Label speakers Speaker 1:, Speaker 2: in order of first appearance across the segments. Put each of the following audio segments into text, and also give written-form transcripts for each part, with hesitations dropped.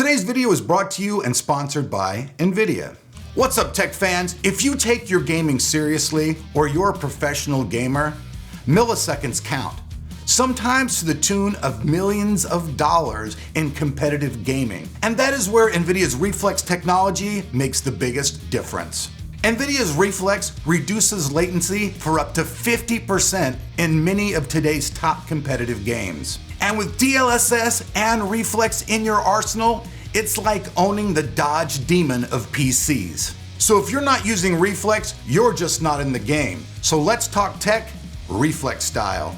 Speaker 1: Today's video is brought to you and sponsored by NVIDIA. What's up, tech fans? If you take your gaming seriously or you're a professional gamer, milliseconds count. Sometimes to the tune of millions of dollars in competitive gaming. And that is where NVIDIA's Reflex technology makes the biggest difference. NVIDIA's Reflex reduces latency for up to 50% in many of today's top competitive games. And with DLSS and Reflex in your arsenal, it's like owning the Dodge Demon of PCs. So if you're not using Reflex, you're just not in the game. So let's talk tech, Reflex style.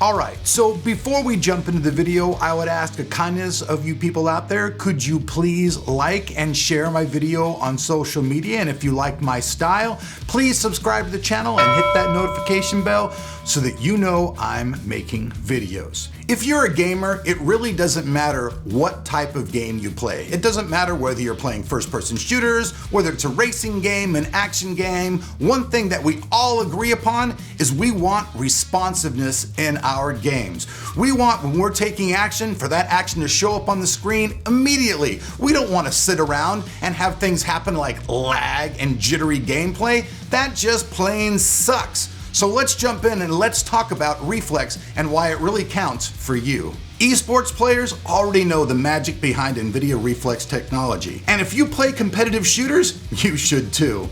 Speaker 1: Alright, so before we jump into the video, I would ask a kindness of you people out there. Could you please like and share my video on social media? And if you like my style, please subscribe to the channel and hit that notification bell so that you know I'm making videos. If you're a gamer, it really doesn't matter what type of game you play. It doesn't matter whether you're playing first-person shooters, whether it's a racing game, an action game. One thing that we all agree upon is we want responsiveness in our games. We want, when we're taking action, for that action to show up on the screen immediately. We don't want to sit around and have things happen like lag and jittery gameplay. That just plain sucks. So let's jump in and let's talk about Reflex and why it really counts for you. Esports players already know the magic behind NVIDIA Reflex technology. And if you play competitive shooters, you should too.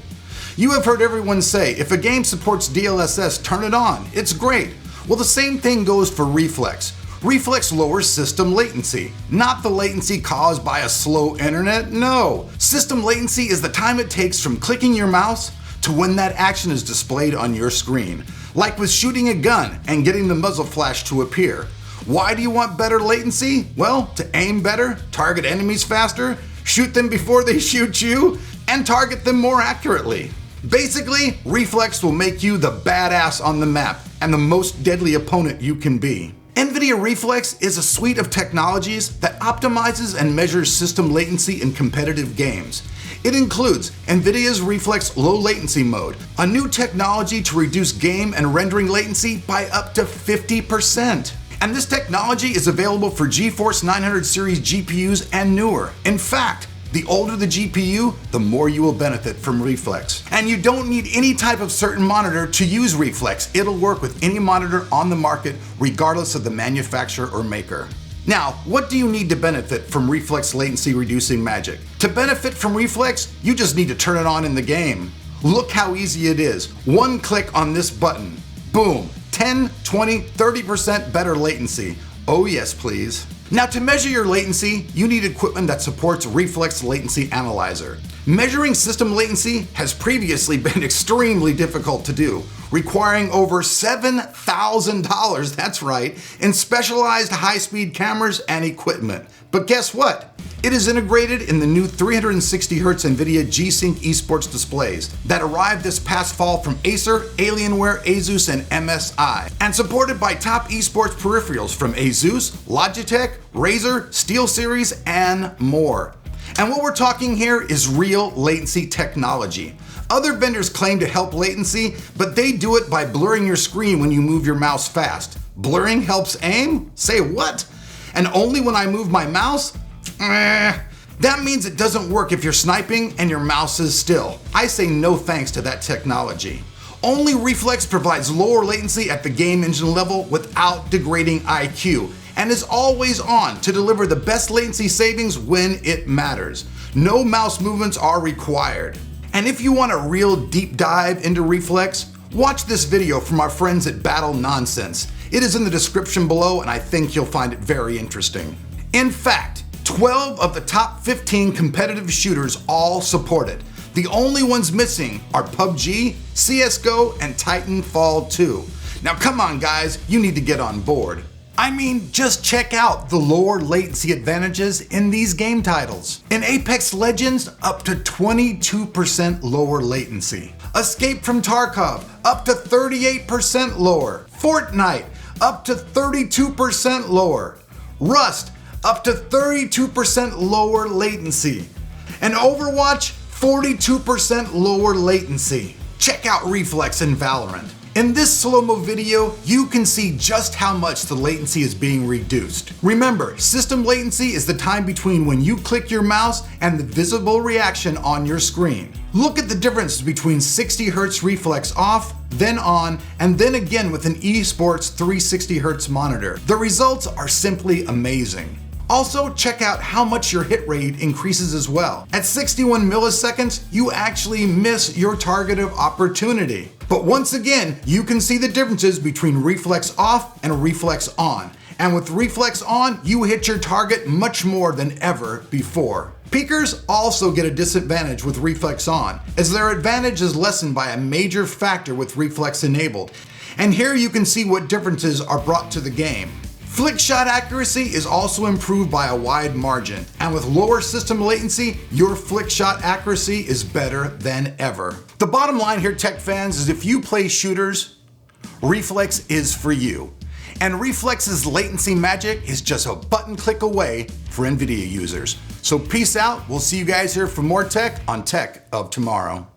Speaker 1: You have heard everyone say, if a game supports DLSS, turn it on. It's great. Well, the same thing goes for Reflex. Reflex lowers system latency. Not the latency caused by a slow internet, no. System latency is the time it takes from clicking your mouse to when that action is displayed on your screen. Like with shooting a gun and getting the muzzle flash to appear. Why do you want better latency? Well, to aim better, target enemies faster, shoot them before they shoot you, and target them more accurately. Basically, Reflex will make you the badass on the map and the most deadly opponent you can be. NVIDIA Reflex is a suite of technologies that optimizes and measures system latency in competitive games. It includes NVIDIA's Reflex Low Latency mode, a new technology to reduce game and rendering latency by up to 50%. And this technology is available for GeForce 900 series GPUs and newer. In fact, the older the GPU, the more you will benefit from Reflex. And you don't need any type of certain monitor to use Reflex. It'll work with any monitor on the market, regardless of the manufacturer or maker. Now, what do you need to benefit from Reflex latency reducing magic? To benefit from Reflex, you just need to turn it on in the game. Look how easy it is. One click on this button. Boom. 10, 20, 30% better latency. Oh yes, please. Now, to measure your latency, you need equipment that supports Reflex Latency Analyzer. Measuring system latency has previously been extremely difficult to do, requiring over $7,000, that's right, in specialized high-speed cameras and equipment. But guess what? It is integrated in the new 360Hz NVIDIA G-Sync esports displays that arrived this past fall from Acer, Alienware, Asus, and MSI, and supported by top esports peripherals from Asus, Logitech, Razer, SteelSeries, and more. And what we're talking here is real latency technology. Other vendors claim to help latency, but they do it by blurring your screen when you move your mouse fast. Blurring helps aim? Say what? And only when I move my mouse? That means it doesn't work if you're sniping and your mouse is still. I say no thanks to that technology. Only Reflex provides lower latency at the game engine level without degrading IQ, and is always on to deliver the best latency savings when it matters. No mouse movements are required. And if you want a real deep dive into Reflex, watch this video from our friends at Battle Nonsense. It is in the description below, and I think you'll find it very interesting. In fact, 12 of the top 15 competitive shooters all support it. The only ones missing are PUBG, CSGO, and Titanfall 2. Now come on guys, you need to get on board. I mean, just check out the lower latency advantages in these game titles. In Apex Legends, up to 22% lower latency. Escape from Tarkov, up to 38% lower. Fortnite, up to 32% lower. Rust, up to 32% lower latency. And Overwatch, 42% lower latency. Check out Reflex in Valorant. In this slow-mo video, you can see just how much the latency is being reduced. Remember, system latency is the time between when you click your mouse and the visible reaction on your screen. Look at the difference between 60 Hz reflex off, then on, and then again with an eSports 360 Hz monitor. The results are simply amazing. Also, check out how much your hit rate increases as well. At 61 milliseconds, you actually miss your target of opportunity. But once again, you can see the differences between reflex off and reflex on. And with reflex on, you hit your target much more than ever before. Peakers also get a disadvantage with reflex on, as their advantage is lessened by a major factor with reflex enabled. And here you can see what differences are brought to the game. Flick shot accuracy is also improved by a wide margin, and with lower system latency, your flick shot accuracy is better than ever. The bottom line here, tech fans, is if you play shooters, Reflex is for you. And Reflex's latency magic is just a button click away for NVIDIA users. So peace out, we'll see you guys here for more tech on Tech of Tomorrow.